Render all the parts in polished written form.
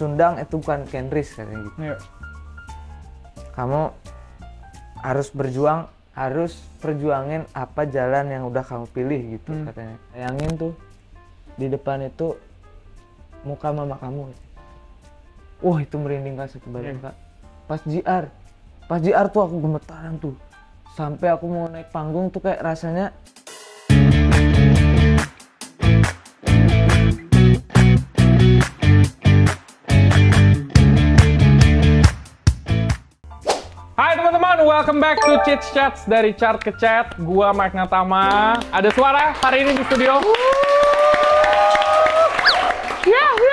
Sundang itu bukan Kenris katanya gitu. Iya. Kamu harus perjuangin apa jalan yang udah kamu pilih gitu katanya. Bayangin tuh di depan itu muka mama kamu. Wah itu merinding Kak satu badan Kak. Pas JR tuh aku gemetaran tuh. Sampai aku mau naik panggung tuh kayak rasanya Hai teman-teman, welcome back to Chit Chats dari Chart ke Chat. Gua Mike Natama. Ada suara hari ini di studio.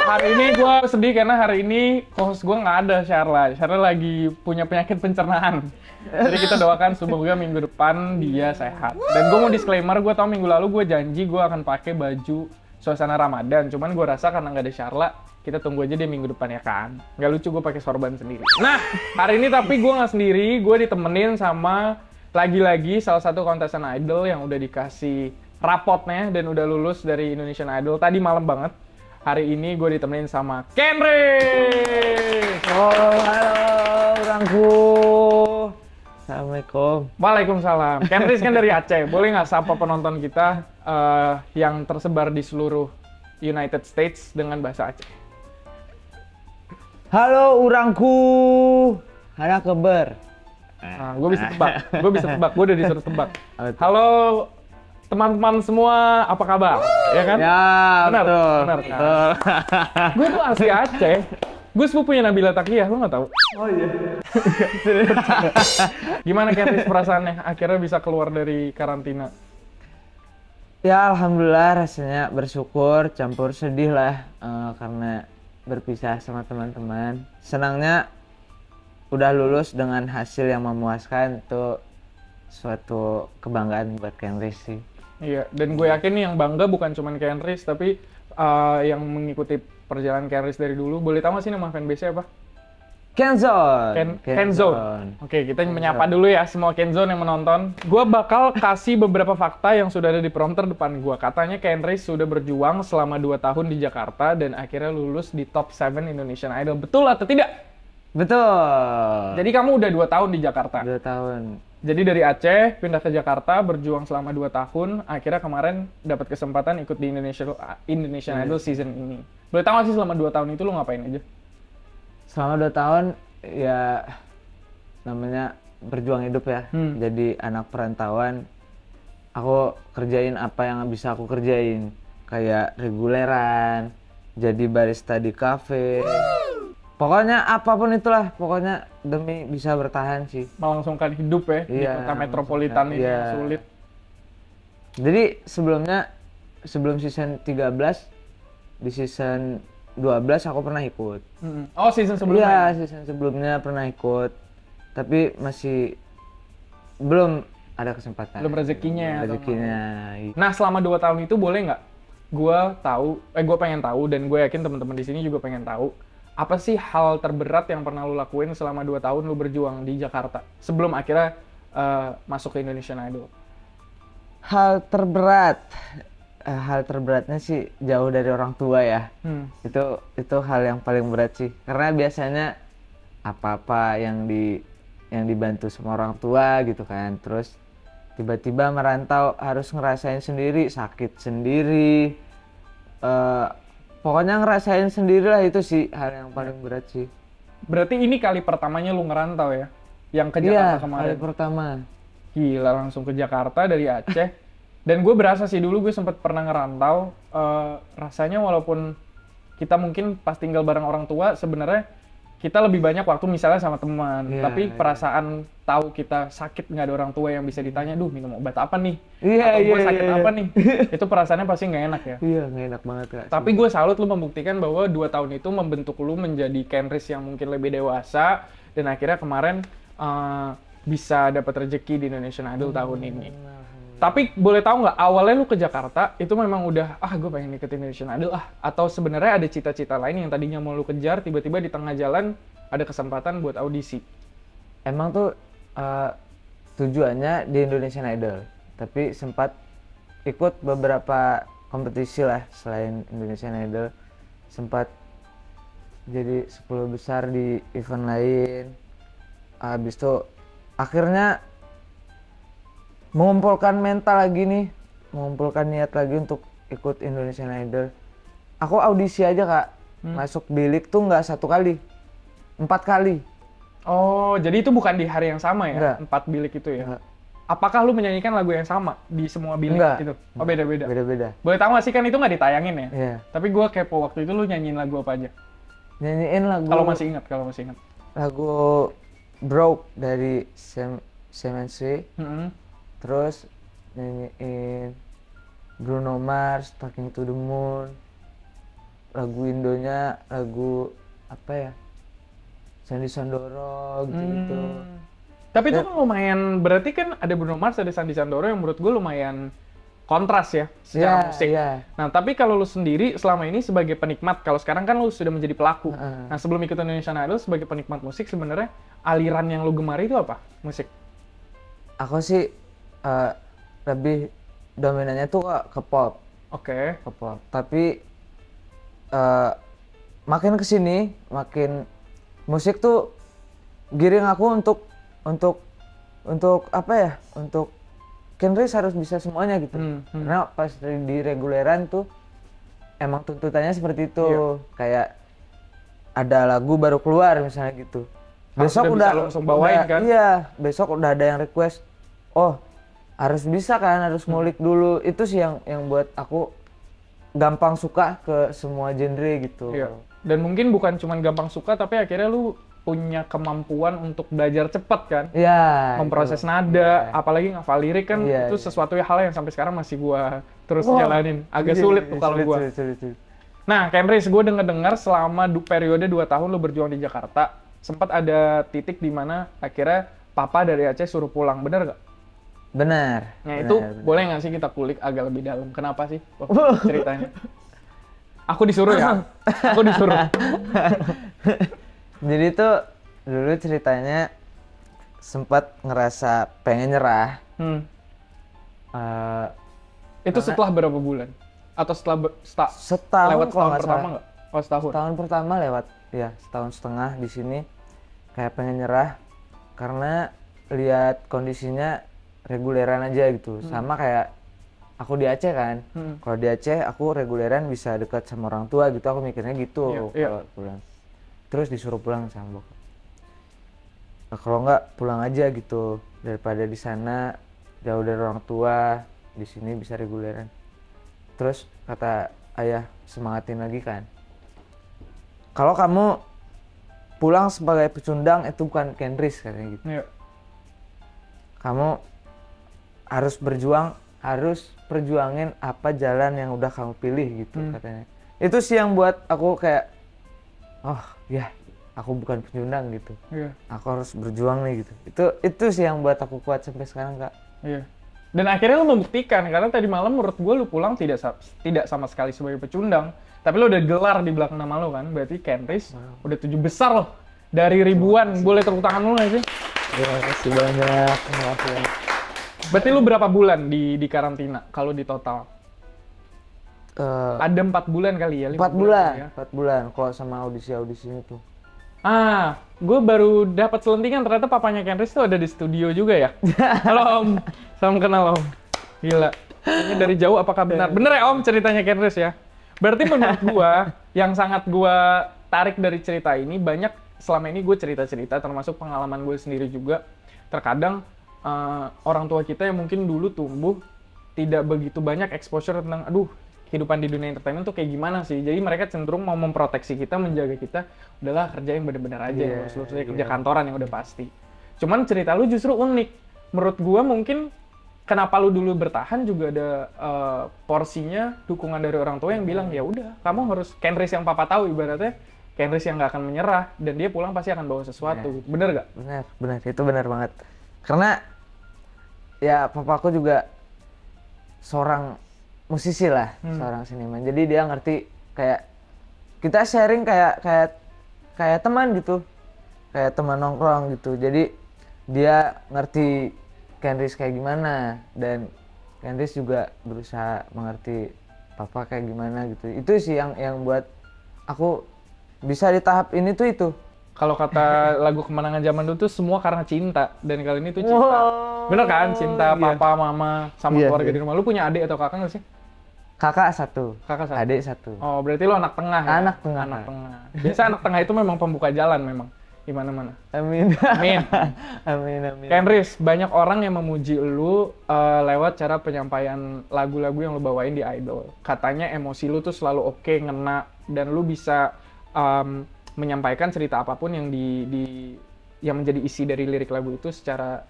Hari ini gue sedih karena hari ini host gue nggak ada, Sharla. Sharla lagi punya penyakit pencernaan. Jadi kita doakan semoga minggu depan dia sehat. Dan gue mau disclaimer, gue tau minggu lalu gue janji gue akan pakai baju suasana Ramadan. Cuman gue rasa karena nggak ada Sharla, kita tunggu aja deh minggu depan ya kan. Nggak lucu gue pakai sorban sendiri. Nah, hari ini tapi gue nggak sendiri. Gue ditemenin sama lagi-lagi salah satu kontesan idol yang udah dikasih rapotnya dan udah lulus dari Indonesian Idol tadi malam banget. Hari ini gue ditemenin sama Kenris. oh halo orangku. Assalamualaikum. Waalaikumsalam. Kenris kan dari Aceh. Boleh nggak sapa penonton kita yang tersebar di seluruh United States dengan bahasa Aceh? Halo orangku. Hana keber. Nah, gue bisa tebak. Gue udah disuruh tebak. Halo teman-teman semua, apa kabar? Ya kan? Ya, benar, betul. benar kan? Betul. Gue tuh asli Aceh. Gue sepupunya Nabila Taqiyah, lo nggak tahu? Oh iya. Gimana Kenris perasaannya akhirnya bisa keluar dari karantina? Ya alhamdulillah rasanya bersyukur campur sedih lah karena berpisah sama teman-teman. Senangnya udah lulus dengan hasil yang memuaskan, itu suatu kebanggaan buat Kenris sih. Iya, dan gue yakin nih yang bangga bukan cuma Kenris, tapi yang mengikuti perjalanan Kenris dari dulu. Boleh tahu nggak sih nama fanbase-nya apa? Kenzone. Kenzone. Oke, kita menyapa dulu ya semua Kenzone yang menonton. Gue bakal kasih beberapa fakta yang sudah ada di prompter depan gue. Katanya Kenris sudah berjuang selama 2 tahun di Jakarta dan akhirnya lulus di top 7 Indonesian Idol. Betul atau tidak? Betul. Jadi kamu udah 2 tahun di Jakarta? 2 tahun. Jadi dari Aceh pindah ke Jakarta, berjuang selama 2 tahun, akhirnya kemarin dapat kesempatan ikut di Indonesian Idol season ini. Boleh tahu nggak sih selama 2 tahun itu lo ngapain aja? Selama 2 tahun ya namanya berjuang hidup ya. Jadi anak perantauan, aku kerjain apa yang bisa aku kerjain. Kayak reguleran, jadi barista di kafe. Pokoknya apapun itulah, pokoknya demi bisa bertahan sih. Melangsungkan hidup ya, di kota metropolitan ini yang sulit. Jadi sebelum season 13, di season 12 aku pernah ikut. Oh, season sebelumnya? Iya, season sebelumnya pernah ikut. Tapi masih belum ada kesempatan. Belum rezekinya. Nah, selama 2 tahun itu boleh nggak? Gue pengen tahu dan gue yakin teman-teman di sini juga pengen tahu. Apa sih hal terberat yang pernah lu lakuin selama 2 tahun lu berjuang di Jakarta sebelum akhirnya masuk ke Indonesian Idol? Hal terberatnya sih jauh dari orang tua ya. Itu hal yang paling berat sih. Karena biasanya apa-apa yang dibantu sama orang tua gitu kan. Terus tiba-tiba merantau harus ngerasain sendiri, sakit sendiri. Pokoknya ngerasain sendirilah, itu sih hal yang paling berat sih. Berarti ini kali pertamanya lu ngerantau ya? Yang ke Jakarta kemarin? Iya, kali pertama. Gila, langsung ke Jakarta dari Aceh. Dan gue berasa sih dulu gue sempet pernah ngerantau. Rasanya walaupun kita mungkin pas tinggal bareng orang tua, sebenarnya kita lebih banyak waktu misalnya sama teman. Tapi perasaan tahu kita sakit nggak ada orang tua yang bisa ditanya, duh minum obat apa nih? Atau gue sakit apa nih? Itu perasaannya pasti nggak enak ya? Iya, nggak enak banget Kak. Tapi gue salut lu membuktikan bahwa 2 tahun itu membentuk lu menjadi Kenris yang mungkin lebih dewasa. Dan akhirnya kemarin bisa dapat rezeki di Indonesian Idol tahun ini. Tapi boleh tahu nggak, awalnya lu ke Jakarta itu memang udah, gue pengen ikut Indonesian Idol atau sebenarnya ada cita-cita lain yang tadinya mau lu kejar, tiba-tiba di tengah jalan ada kesempatan buat audisi? Emang tuh tujuannya di Indonesian Idol, tapi sempat ikut beberapa kompetisi lah selain Indonesian Idol. Sempat jadi 10 besar di event lain. Habis itu akhirnya mengumpulkan mental lagi nih, mengumpulkan niat lagi untuk ikut Indonesian Idol. Aku audisi aja Kak, masuk bilik tuh nggak 1 kali, 4 kali. Oh, jadi itu bukan di hari yang sama ya? Enggak. 4 bilik itu ya? Enggak. Apakah lu menyanyikan lagu yang sama di semua bilik Enggak. itu? Oh, beda-beda? Beda-beda. Boleh tahu nggak sih, kan itu nggak ditayangin ya? Iya. Tapi gue kepo, waktu itu lu nyanyiin lagu apa aja? Nyanyiin lagu. Kalau masih ingat. Lagu Broke dari Semensi. Terus nyanyiin Bruno Mars, Talking to the Moon. Lagu Indonya, lagu apa ya? Sandy Sandoro gitu. Tapi itu kan lumayan, berarti kan ada Bruno Mars, ada Sandy Sandoro yang menurut gue lumayan kontras ya secara musik. Nah, tapi kalau lu sendiri selama ini sebagai penikmat, kalau sekarang kan lu sudah menjadi pelaku. Nah, sebelum ikut Indonesian Idol sebagai penikmat musik, sebenarnya aliran yang lu gemari itu apa? Musik? Aku sih lebih dominannya tuh ke pop. Oke. Ke pop. Tapi makin kesini, makin musik tuh giring aku untuk apa ya? Untuk Kenris harus bisa semuanya gitu. Karena pas di reguleran tuh emang tuntutannya seperti itu. Kayak ada lagu baru keluar misalnya gitu. Besok udah langsung bawain kan? Iya, besok udah ada yang request. Oh, harus bisa kan, harus ngulik dulu. Itu sih yang buat aku gampang suka ke semua genre gitu. Iya. Dan mungkin bukan cuma gampang suka, tapi akhirnya lu punya kemampuan untuk belajar cepat kan? Iya. Memproses nada, apalagi ngafal lirik kan, itu sesuatu hal yang sampai sekarang masih gua terus jalanin. Agak sulit tuh kalau gua. Sulit. Nah, Kenris, gue dengar selama periode 2 tahun lu berjuang di Jakarta, sempat ada titik di mana akhirnya papa dari Aceh suruh pulang, bener gak? Benar. Nah itu boleh nggak sih kita kulik agak lebih dalam? Kenapa sih ceritanya? Aku disuruh ya? Aku disuruh. Jadi tuh dulu ceritanya sempat ngerasa pengen nyerah. Itu setelah berapa bulan? Atau setahun lewat tahun pertama nggak? Oh, setahun. Tahun pertama lewat, ya setahun setengah di sini kayak pengen nyerah karena lihat kondisinya reguleran aja gitu. Sama kayak aku di Aceh kan. Kalau di Aceh aku reguleran bisa dekat sama orang tua gitu, aku mikirnya gitu. Kalau pulang terus disuruh pulang sama bokap. Nah, kalau nggak pulang aja gitu, daripada di sana jauh dari orang tua, di sini bisa reguleran. Terus kata ayah semangatin lagi kan, kalau kamu pulang sebagai pecundang itu bukan Kenris katanya gitu. Kamu harus berjuang, harus perjuangin apa jalan yang udah kamu pilih gitu katanya. Itu sih yang buat aku kayak, oh ya aku bukan pecundang gitu. Aku harus berjuang nih gitu. Itu sih yang buat aku kuat sampai sekarang Kak. Dan akhirnya lu membuktikan, karena tadi malam menurut gue lu pulang tidak sama sekali sebagai pecundang, tapi lu udah gelar di belakang nama lu kan, berarti Kenris udah 7 besar loh dari ribuan. Boleh tepuk tangan lu nggak sih? Terima kasih banyak. Terima kasih. Berarti lu berapa bulan di karantina kalau di total? Ada 4 bulan kali ya? 4 bulan. Ya? 4 bulan kalau sama audisi itu. Gue baru dapat selentingan ternyata papanya Kenris tuh ada di studio juga ya. Halo Om, salam kenal Om. Gila. Ini dari jauh apakah benar? Bener ya Om ceritanya Kenris ya? Berarti menurut gue yang sangat gue tarik dari cerita ini, banyak selama ini gue cerita-cerita termasuk pengalaman gue sendiri juga. Terkadang orang tua kita yang mungkin dulu tumbuh tidak begitu banyak exposure tentang kehidupan di dunia entertainment tuh kayak gimana sih. Jadi mereka cenderung mau memproteksi kita, menjaga kita, udahlah kerja yang benar-benar aja, kerja kantoran yang udah pasti. Cuman cerita lu justru unik. Menurut gua mungkin kenapa lu dulu bertahan juga ada porsinya dukungan dari orang tua yang bilang ya udah kamu harus Kenris yang papa tahu, ibaratnya Kenris yang nggak akan menyerah dan dia pulang pasti akan bawa sesuatu. Bener gak? Bener, itu bener banget. Karena ya papaku juga seorang musisi lah, seorang seniman. Jadi dia ngerti, kayak kita sharing kayak teman gitu, kayak teman nongkrong gitu. Jadi dia ngerti Kenris kayak gimana dan Kenris juga berusaha mengerti papa kayak gimana gitu. Itu sih yang buat aku bisa di tahap ini tuh itu. Kalau kata lagu kemenangan zaman dulu tuh semua karena cinta, dan kali ini tuh cinta. Bener kan? Cinta papa, mama, sama keluarga di rumah. Lu punya adik atau kakak nggak sih? Kakak satu, adik satu. Oh, berarti lu anak tengah ya? Anak tengah. Biasa anak tengah itu memang pembuka jalan memang. Di mana-mana. Amin. Amin. Amin. Kenris, banyak orang yang memuji lu lewat cara penyampaian lagu-lagu yang lu bawain di Idol. Katanya emosi lu tuh selalu oke, ngena, dan lu bisa menyampaikan cerita apapun yang yang menjadi isi dari lirik lagu itu secara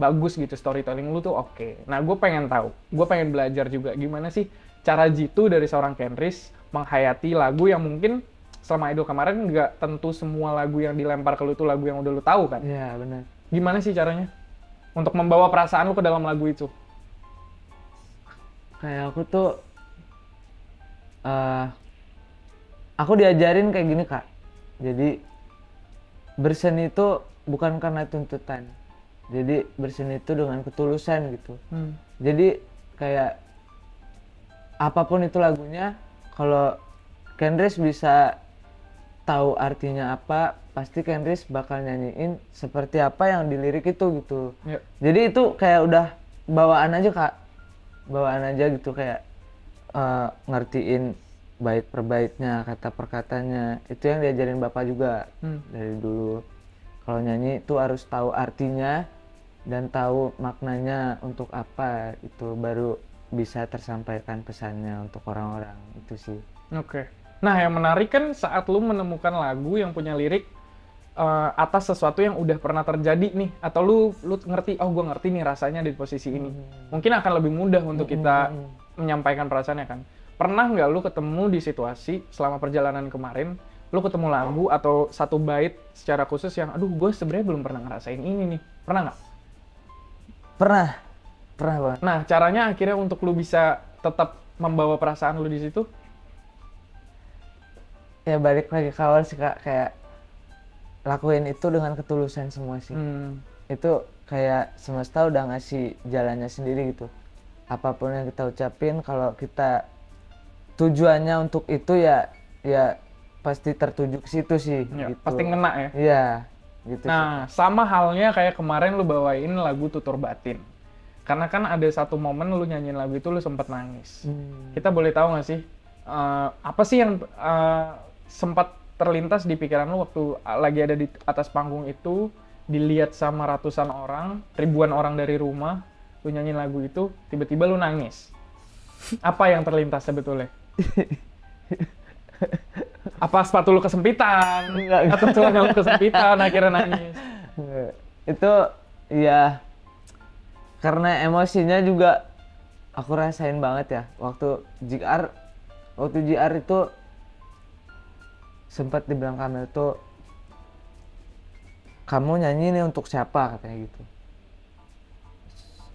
bagus gitu, storytelling lu tuh oke. Nah, gue pengen tahu, gue pengen belajar juga gimana sih cara jitu dari seorang Kenris menghayati lagu yang mungkin selama Idol kemarin nggak tentu semua lagu yang dilempar ke lu tuh lagu yang udah lu tahu kan? Iya, benar. Gimana sih caranya untuk membawa perasaan lu ke dalam lagu itu? Kayak aku tuh, aku diajarin kayak gini Kak. Jadi berseni itu bukan karena tuntutan. Jadi berseni itu dengan ketulusan gitu. Jadi kayak apapun itu lagunya, kalau Kenris bisa tahu artinya apa, pasti Kenris bakal nyanyiin seperti apa yang dilirik itu gitu. Yep. Jadi itu kayak udah bawaan aja Kak. Bawaan aja gitu, kayak ngertiin bait per baitnya, kata per katanya. Itu yang diajarin Bapak juga dari dulu. Kalau nyanyi itu harus tahu artinya dan tahu maknanya untuk apa, itu baru bisa tersampaikan pesannya untuk orang-orang itu sih. Oke. Nah, yang menarik kan saat lu menemukan lagu yang punya lirik atas sesuatu yang udah pernah terjadi nih, atau lu ngerti, oh gue ngerti nih rasanya di posisi ini. Mungkin akan lebih mudah untuk kita menyampaikan perasaannya kan. Pernah nggak lu ketemu di situasi selama perjalanan kemarin, lu ketemu lagu atau satu bait secara khusus yang, aduh gue sebenarnya belum pernah ngerasain ini nih. Pernah nggak? Pernah banget. Nah, caranya akhirnya untuk lu bisa tetap membawa perasaan lu di situ? Ya balik lagi ke awal sih Kak, kayak lakuin itu dengan ketulusan semua sih. Itu kayak semesta udah ngasih jalannya sendiri gitu. Apapun yang kita ucapin, kalau kita tujuannya untuk itu ya pasti tertuju ke situ sih. Ya, gitu. Pasti ngena ya? Iya, gitu. Nah, sama halnya kayak kemarin lu bawain lagu Tutur Batin. Karena kan ada satu momen lu nyanyiin lagu itu lu sempat nangis. Kita boleh tahu nggak sih, apa sih yang sempat terlintas di pikiran lu waktu lagi ada di atas panggung itu, dilihat sama ratusan orang, ribuan orang dari rumah, lu nyanyiin lagu itu, tiba-tiba lu nangis. Apa yang terlintas sebetulnya? Apa sepatu lu kesempitan? Atau celana lu kesempitan akhirnya nangis? Itu ya karena emosinya juga aku rasain banget ya. Waktu JR itu sempat dibilang Kamil tuh, kamu nyanyi nih untuk siapa, katanya gitu.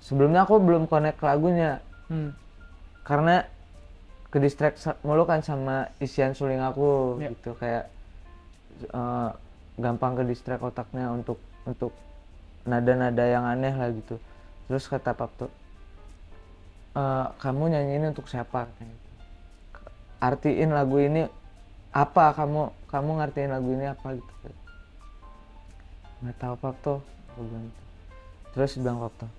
Sebelumnya aku belum connect lagunya. Karena ke distract mulu kan sama isian suling aku gitu, kayak gampang ke distract otaknya untuk nada-nada yang aneh lah gitu. Terus kata Pap tuh, kamu nyanyi ini untuk siapa, katanya gitu. Artiin lagu ini apa, kamu ngertiin lagu ini apa gitu. Nggak tahu Pap tuh, aku bilang gitu. Terus bilang Pap tuh,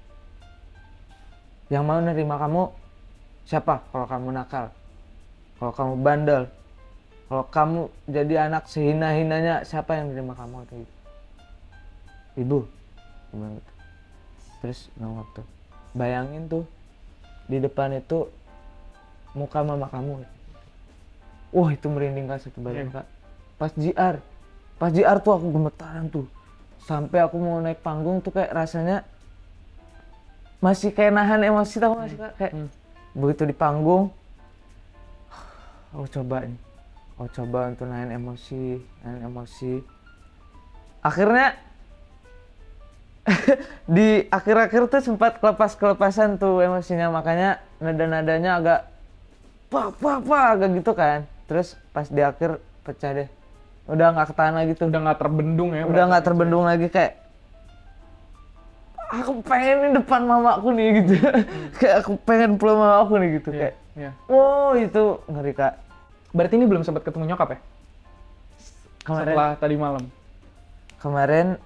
yang mau nerima kamu siapa? Kalau kamu nakal, kalau kamu bandel, kalau kamu jadi anak sehina-hinanya, siapa yang nerima kamu? Gitu. Ibu, bilang gitu. Terus bilang waktu, bayangin tuh di depan itu muka mama kamu. Wah, itu merinding Kak, satu badan Kak. Pas JR tuh aku gemetaran tuh. Sampai aku mau naik panggung tuh kayak rasanya masih kayak nahan emosi, tau gak sih Kak? Kayak begitu di panggung, aku coba untuk nahan emosi. Akhirnya di akhir-akhir tuh sempat kelepasan tuh emosinya, makanya nada-nadanya agak agak gitu kan. Terus pas di akhir pecah deh, udah nggak ketahan lagi tuh, udah nggak terbendung ya, udah nggak terbendung lagi, kayak aku pengen di depan mamaku nih gitu. Kayak aku pengen peluk mamaku nih gitu, kayak wow, itu ngeri Kak. Berarti ini belum sempat ketemu nyokap ya? setelah tadi malam? Kemarin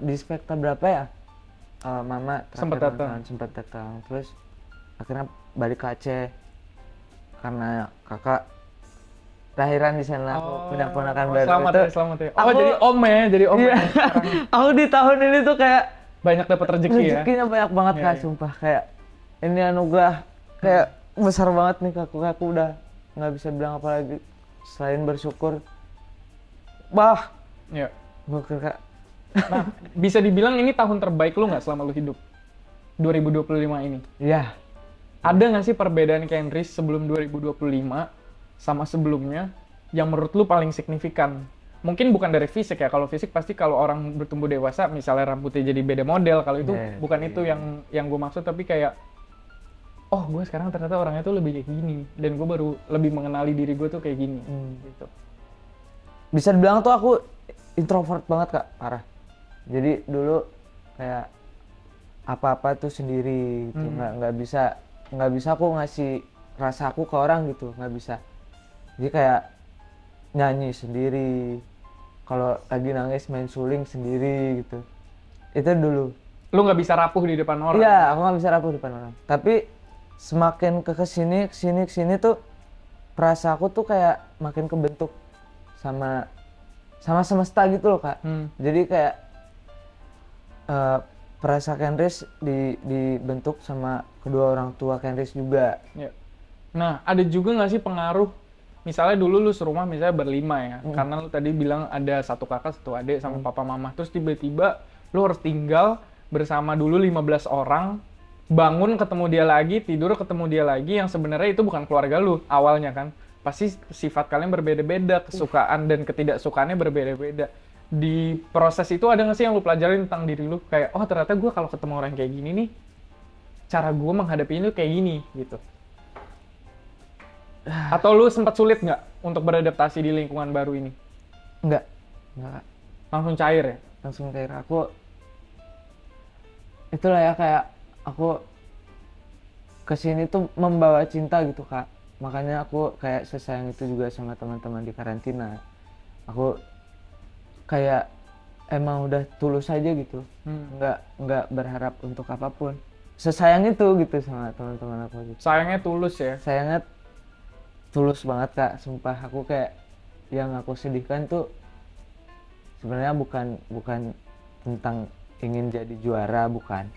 di spekta berapa ya? Mama Sempet datang. Terus akhirnya balik ke Aceh karena kakak lahiran di sana. Punya ponakan baru. Selamat ya. Jadi om ya. Aku di tahun ini tuh kayak banyak dapat rezeki ya. Rezekinya banyak banget Kak, sumpah. Kayak ini anugerah kayak besar banget nih Kak. Aku udah nggak bisa bilang apa lagi selain bersyukur. Iya. Gokil Kak. Nah, bisa dibilang ini tahun terbaik lu nggak selama lu hidup? 2025 ini? Iya. Ada nggak sih perbedaan Kenris sebelum 2025 sama sebelumnya yang menurut lu paling signifikan? Mungkin bukan dari fisik ya, kalau fisik pasti kalau orang bertumbuh dewasa, misalnya rambutnya jadi beda model, kalau itu bukan itu yang gue maksud, tapi kayak, oh gue sekarang ternyata orangnya tuh lebih kayak gini, dan gue baru lebih mengenali diri gue tuh kayak gini, gitu. Bisa dibilang tuh aku introvert banget Kak, parah. Jadi dulu kayak apa-apa tuh sendiri gitu, nggak bisa aku ngasih rasa aku ke orang gitu, nggak bisa. Jadi kayak nyanyi sendiri, kalau lagi nangis main suling sendiri gitu. Itu dulu. Lu nggak bisa rapuh di depan orang? Iya, aku nggak bisa rapuh di depan orang. Tapi semakin kesini tuh perasa aku tuh kayak makin kebentuk sama semesta gitu loh Kak. Jadi kayak perasa Kenris dibentuk sama kedua orang tua Kenris juga. Ya. Nah, ada juga nggak sih pengaruh? Misalnya dulu lu serumah misalnya berlima ya, karena lu tadi bilang ada satu kakak, satu adik sama papa mama. Terus tiba-tiba lu harus tinggal bersama dulu 15 orang, bangun ketemu dia lagi, tidur ketemu dia lagi, yang sebenarnya itu bukan keluarga lu awalnya kan. Pasti sifat kalian berbeda-beda, kesukaan dan ketidaksukaannya berbeda-beda. Di proses itu ada nggak sih yang lu pelajarin tentang diri lu? Kayak, oh ternyata gue kalau ketemu orang kayak gini nih, cara gue menghadapi ini kayak gini, gitu. Atau lu sempat sulit nggak untuk beradaptasi di lingkungan baru ini? Enggak. Langsung cair ya? Langsung cair. Itulah ya, kayak aku kesini tuh membawa cinta gitu Kak. Makanya aku kayak sesayang itu juga sama teman-teman di karantina. Aku kayak emang udah tulus aja gitu, nggak berharap untuk apapun. Sesayang itu gitu sama teman-teman aku gitu. Sayangnya tulus ya? Sayangnya tulus banget Kak, sumpah. Aku kayak yang aku sedihkan tuh sebenarnya bukan tentang ingin jadi juara, bukan.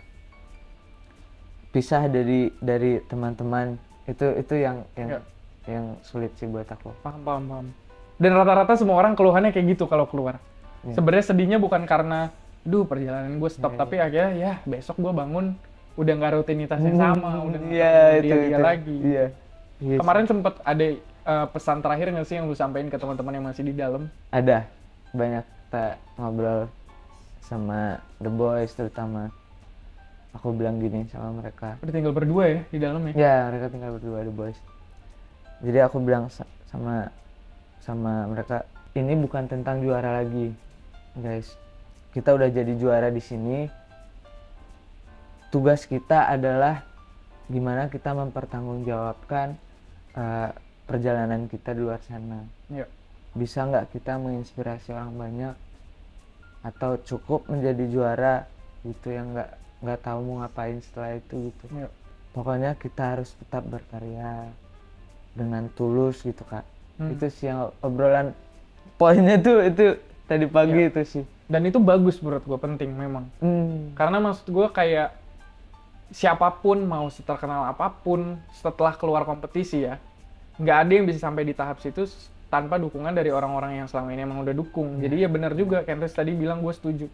Pisah dari teman-teman itu yang sulit sih buat aku. Paham. Dan rata-rata semua orang keluhannya kayak gitu kalau keluar. Sebenarnya sedihnya bukan karena perjalanan gue stop, tapi akhirnya ya besok gue bangun udah nggak rutinitas yang sama, udah nggak dia lagi. Kemarin sempet ada pesan terakhir nggak sih yang lu sampein ke teman-teman yang masih di dalam? Ada, banyak kita ngobrol sama The Boys terutama. Aku bilang gini sama mereka. Udah tinggal berdua ya di dalam ya? Ya, mereka tinggal berdua The Boys. Jadi aku bilang sama mereka, ini bukan tentang juara lagi, guys. Kita udah jadi juara di sini. Tugas kita adalah gimana kita mempertanggungjawabkan perjalanan kita di luar sana. Ya. Bisa nggak kita menginspirasi orang banyak, atau cukup menjadi juara gitu yang nggak tahu mau ngapain setelah itu gitu. Ya. Pokoknya kita harus tetap berkarya dengan tulus gitu Kak. Itu sih yang obrolan poinnya tuh itu tadi pagi itu sih. Dan itu bagus menurut gue, penting memang. Karena maksud gue kayak siapapun mau terkenal apapun setelah keluar kompetisi ya, nggak ada yang bisa sampai di tahap situ tanpa dukungan dari orang-orang yang selama ini emang udah dukung. Jadi ya benar juga, Kenris tadi bilang, gue setuju.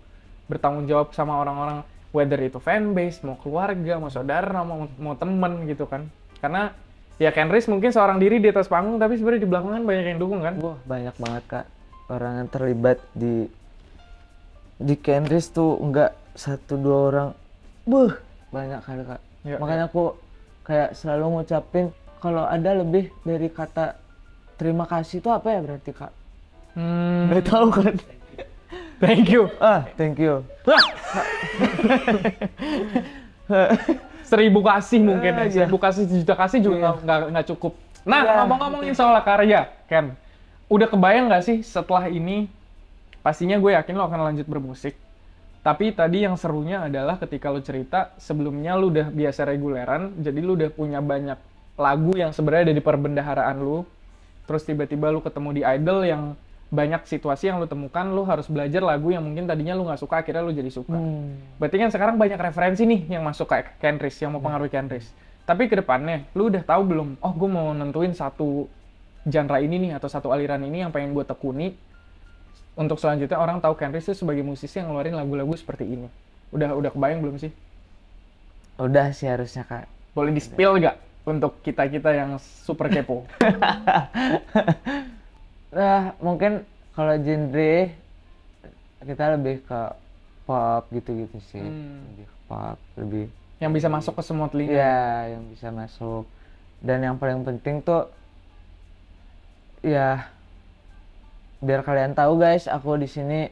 Bertanggung jawab sama orang-orang, whether itu fanbase, mau keluarga, mau saudara, mau temen gitu kan. Karena ya Kenris mungkin seorang diri di atas panggung, tapi sebenarnya di belakangan banyak yang dukung kan. Wah, banyak banget Kak. Orang yang terlibat di Kenris tuh nggak 1-2 orang. Banyak kali Kak. Ya, makanya aku kayak selalu ngucapin kalau ada lebih dari kata terima kasih itu apa ya berarti Kak? Nggak tahu kan. Thank you. Thank you. 1000 kasih mungkin ya. 1000 kasih, 1 juta kasih juga nggak cukup. Nah, ngomong-ngomongin soal karya, Ken. Udah kebayang nggak sih setelah ini, pastinya gue yakin lo akan lanjut bermusik. Tapi tadi yang serunya adalah ketika lo cerita, sebelumnya lo udah biasa reguleran, jadi lo udah punya banyak lagu yang sebenarnya ada di perbendaharaan lo. Terus tiba-tiba lo ketemu di Idol yang banyak situasi yang lo temukan, lo harus belajar lagu yang mungkin tadinya lo nggak suka, akhirnya lo jadi suka. Berarti kan sekarang banyak referensi nih yang masuk kayak Kenris, yang mau pengaruhi Kenris. Tapi ke depannya, lo udah tahu belum, oh gue mau nentuin satu genre ini nih, atau satu aliran ini yang pengen gue tekuni. Untuk selanjutnya orang tahu Kenris itu sebagai musisi yang ngeluarin lagu-lagu seperti ini. Udah kebayang belum sih? Udah sih harusnya Kak. Boleh di-spill nggak untuk kita-kita yang super kepo? Nah, mungkin kalau genre kita lebih ke pop gitu-gitu sih. Lebih ke pop, lebih yang bisa masuk ke semua telinga. Iya, yang bisa masuk. Dan yang paling penting tuh ya biar kalian tahu guys, aku di sini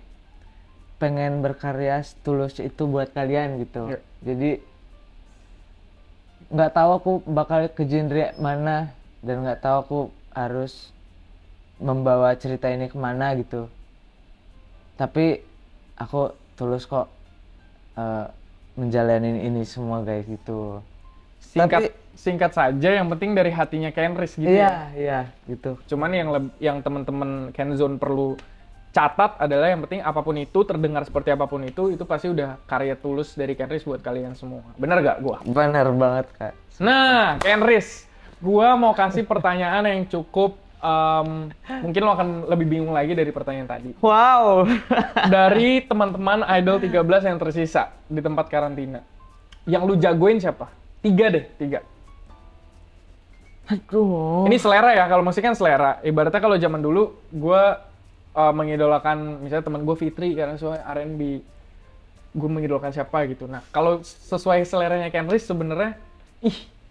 pengen berkarya tulus itu buat kalian gitu. Jadi nggak tahu aku bakal ke genre mana dan nggak tahu aku harus membawa cerita ini kemana gitu. Tapi aku tulus kok menjalanin ini semua guys gitu. Singkat saja, yang penting dari hatinya Kenris gitu. Iya gitu. Cuman yang teman-teman Kenzone perlu catat adalah yang penting apapun itu, terdengar seperti apapun itu pasti udah karya tulus dari Kenris buat kalian semua. Bener gak gua? Bener banget Kak. Nah, Kenris, gua mau kasih pertanyaan yang cukup mungkin lo akan lebih bingung lagi dari pertanyaan tadi. Wow. Dari teman-teman Idol 13 yang tersisa di tempat karantina, yang lu jagoin siapa? 3. Aduh. Ini selera ya, kalau musik kan selera. Ibaratnya kalau zaman dulu, gue mengidolakan, misalnya teman gue Fitri, karena sesuai R&B. Gue mengidolakan siapa gitu. Nah, kalau sesuai seleranya Kenris sebenarnya,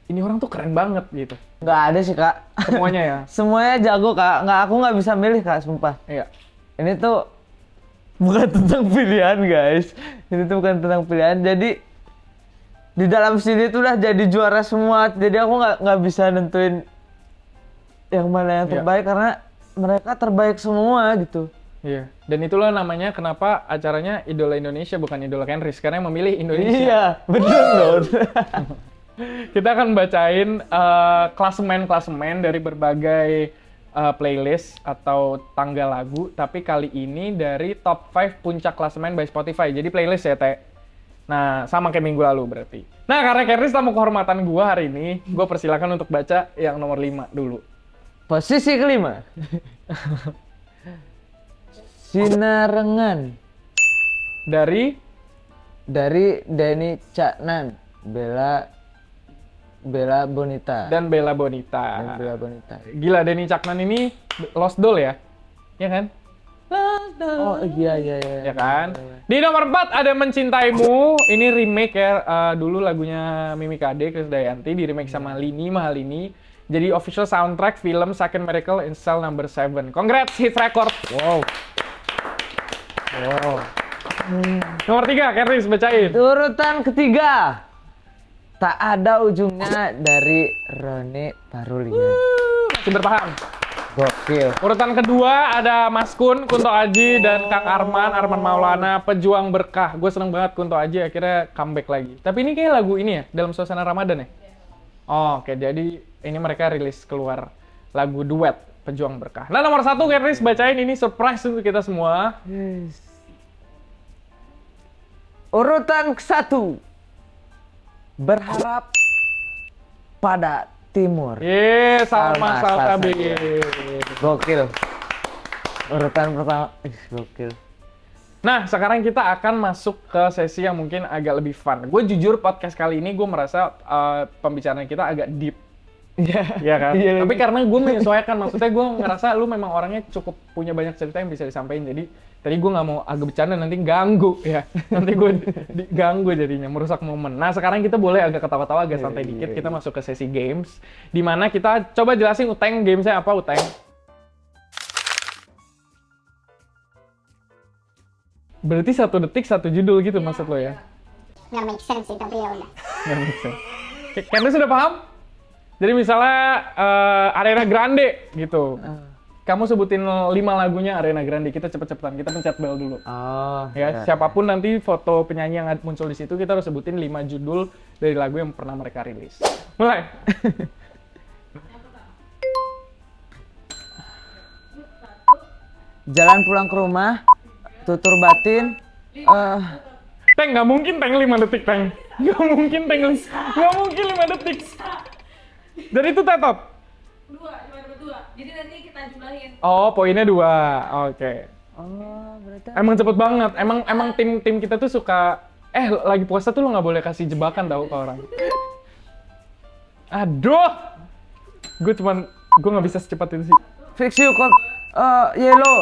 ini orang tuh keren banget gitu. Nggak ada sih Kak. Semuanya ya? Semuanya jago Kak. Aku nggak bisa milih Kak, sumpah. Iya. Ini tuh bukan tentang pilihan guys. Ini tuh bukan tentang pilihan. Jadi di dalam sini tuh udah jadi juara semua, jadi aku nggak bisa nentuin yang mana yang terbaik karena mereka terbaik semua gitu. Iya. Dan itulah namanya kenapa acaranya Idola Indonesia bukan Idola Kenris, karena yang memilih Indonesia. Iya, betul dong. Kita akan bacain klasemen dari berbagai playlist atau tangga lagu, tapi kali ini dari top 5 puncak klasemen by Spotify. Jadi playlist ya, Teh. Nah, sama kayak minggu lalu berarti. Nah, karena Kenris tamu kehormatan gue hari ini, gue persilakan untuk baca yang nomor 5 dulu. Posisi kelima. Sinarengan. Dari Denny Caknan, Bella Bonita. Dan Bella Bonita. Gila, Denny Caknan ini Lost Doll ya? Iya kan? Oh iya. Ya kan? Di nomor 4 ada Mencintaimu. Ini remake ya. Dulu lagunya Mimi KD, Krisdayanti, di remake sama Lini Mahalini. Jadi official soundtrack film Second Miracle in Cell Number 7. Congrats, hit record. Wow. Nomor 3, Kenris, bacain. Urutan ketiga. Tak ada ujungnya dari Roni Parulia. Masih bertahan. Gokil. Urutan kedua ada Mas Kun, Kunto Aji, dan Kang Arman Maulana, Pejuang Berkah. Gue seneng banget Kunto Aji akhirnya comeback lagi. Tapi ini kayak lagu ini ya, dalam suasana Ramadan ya? Oh, oke. Jadi ini mereka rilis keluar lagu duet, Pejuang Berkah. Nah, nomor 1, Kenris, bacain, ini surprise untuk kita semua. Yes. Urutan ke-1. Berharap pada Timur. Salma Salsabi. Gokil. Urutan pertama, gokil. Nah, sekarang kita akan masuk ke sesi yang mungkin agak lebih fun. Gue jujur podcast kali ini gue merasa pembicaraan kita agak deep. Iya kan? Tapi karena gue menyesuaikan, maksudnya gue ngerasa lu memang orangnya cukup punya banyak cerita yang bisa disampaikan. Jadi tadi gue nggak mau agak bercanda nanti ganggu ya. Nanti gue diganggu jadinya, merusak momen. Nah, sekarang kita boleh agak ketawa-tawa, agak santai dikit. Kita masuk ke sesi games, di mana kita coba jelasin Uteng gamesnya apa, Uteng. Berarti 1 detik 1 judul gitu maksud lo ya? Nggak make sense sih, tapi ya udah. Nggak make sense. Kayaknya sudah paham? Jadi misalnya Ariana Grande gitu. kamu sebutin 5 lagunya Ariana Grande. Kita cepet-cepetan, kita pencet bel dulu. Oh. Ya, siapapun nanti foto penyanyi yang muncul di situ, kita harus sebutin 5 judul dari lagu yang pernah mereka rilis. Mulai. Jalan pulang ke rumah, tutur batin. Teng, nggak mungkin Teng 5 detik, Teng. Nggak mungkin Teng, nggak mungkin 5 detik. Dan itu tetap? 2, cuma dapat 2. Jadi nanti kita jumlahin. Oh, poinnya 2. Oke. Oh, berarti. Emang cepet banget. Emang tim kita tuh suka. Lagi puasa tuh lo nggak boleh kasih jebakan tau ke orang. Aduh, gue nggak bisa secepat itu sih. Fix you kok. Yellow.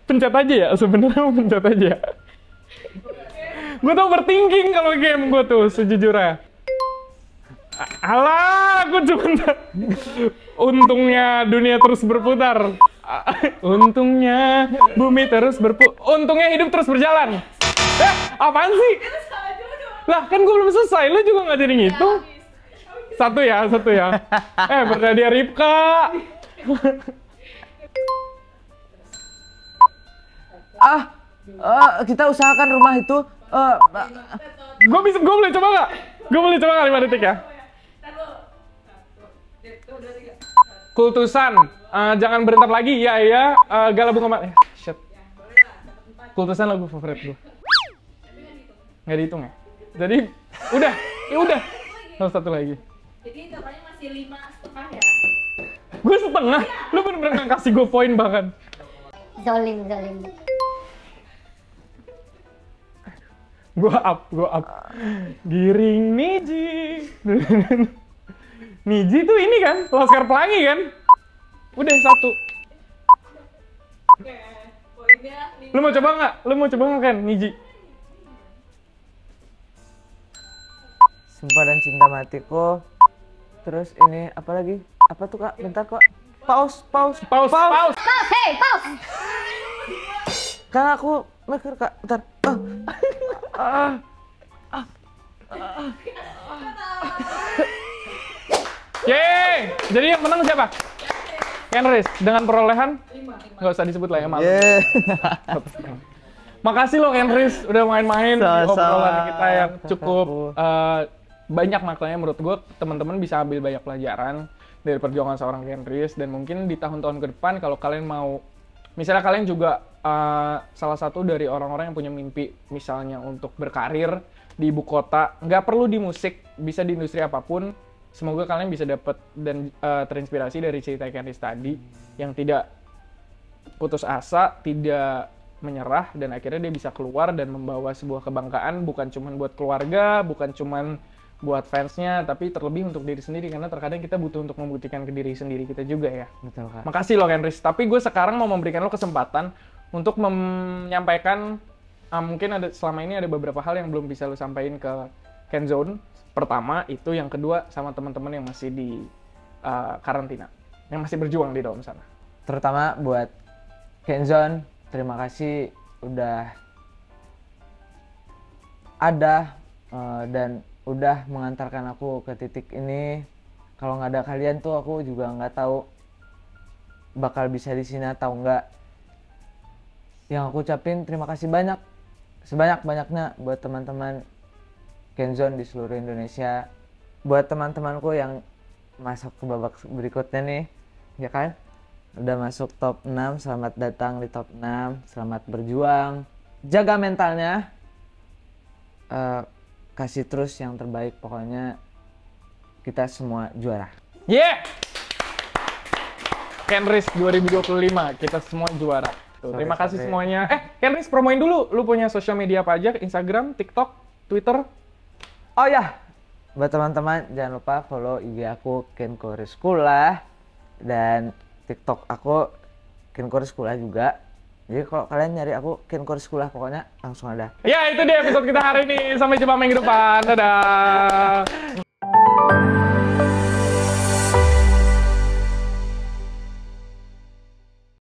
Pencet aja ya, sebenarnya mau pencet aja. Gue tuh overthinking kalau game gue tuh sejujurnya. Alah, aku cuma untungnya dunia terus berputar. Untungnya bumi terus untungnya hidup terus berjalan. Apaan sih? Lah, kan gue belum selesai, lu juga nggak jadi ngitung. Satu ya. Bernadia Ripka. Kita usahakan rumah itu. Gue boleh coba nggak? Gue boleh coba nggak 5 detik ya? Kultusan, jangan berentak lagi. Ya, Gala Bunga Mawar. Shit. Kultusan lagu favorit gue. Nggak dihitung ya? Jadi, udah. Harus satu lagi. Jadi totalnya masih 5,5 ya? Gue setengah. Lu bener-bener nggak kasih gue poin bahkan. Zolim. Gue up. Giring Niji. Niji tuh ini kan, Laskar Pelangi kan? Udah 1. Oke, poinnya 5. Lu mau coba nggak kan, Niji? Sumpah dan cinta matiku. Terus ini apa lagi? Apa tuh Kak? Bentar kok. Pause. Hey, pause! Kan aku mikir Kak. Bentar. Yeay! Jadi yang menang siapa? Kenris dengan perolehan 5. Nggak usah disebut lah ya, maaf. Yeah. Makasih loh Kenris udah main-main di Sama-sama. obrolan kita yang cukup Kakakku. banyak maknanya. Menurut gue teman-teman bisa ambil banyak pelajaran dari perjuangan seorang Kenris, dan mungkin di tahun-tahun ke depan kalau kalian mau, misalnya kalian juga salah satu dari orang-orang yang punya mimpi misalnya untuk berkarir di ibu kota, nggak perlu di musik, bisa di industri apapun. Semoga kalian bisa dapat dan terinspirasi dari cerita Kenris tadi yang tidak putus asa, tidak menyerah, dan akhirnya dia bisa keluar dan membawa sebuah kebanggaan bukan cuma buat keluarga, bukan cuma buat fansnya, tapi terlebih untuk diri sendiri, karena terkadang kita butuh untuk membuktikan ke diri sendiri kita juga ya. Betul Kak. Makasih loh Kenris, tapi gue sekarang mau memberikan lo kesempatan untuk menyampaikan mungkin selama ini ada beberapa hal yang belum bisa lo sampaikan ke Kenzone. Pertama itu, yang kedua sama teman-teman yang masih di karantina, yang masih berjuang di dalam sana. Terutama buat Kenzone, terima kasih udah ada dan udah mengantarkan aku ke titik ini. Kalau nggak ada kalian tuh aku juga nggak tahu bakal bisa di sini atau enggak. Yang aku ucapin terima kasih banyak, sebanyak-banyaknya buat teman-teman Kenzone di seluruh Indonesia. Buat teman-temanku yang masuk ke babak berikutnya nih, ya kan? Udah masuk top 6, selamat datang di top 6, selamat berjuang. Jaga mentalnya, kasih terus yang terbaik, pokoknya kita semua juara. Yeah! Kenris 2025, kita semua juara. Tuh, terima kasih semuanya. Kenris, promoin dulu, lu punya sosial media apa aja? Instagram, TikTok, Twitter? Oh ya, buat teman-teman jangan lupa follow IG aku Kenkoriskulah, dan TikTok aku Kenkoriskulah juga. Jadi kalau kalian nyari aku Kenkoriskulah pokoknya langsung ada. Ya, itu dia episode kita hari ini. Sampai jumpa minggu depan. Dadah!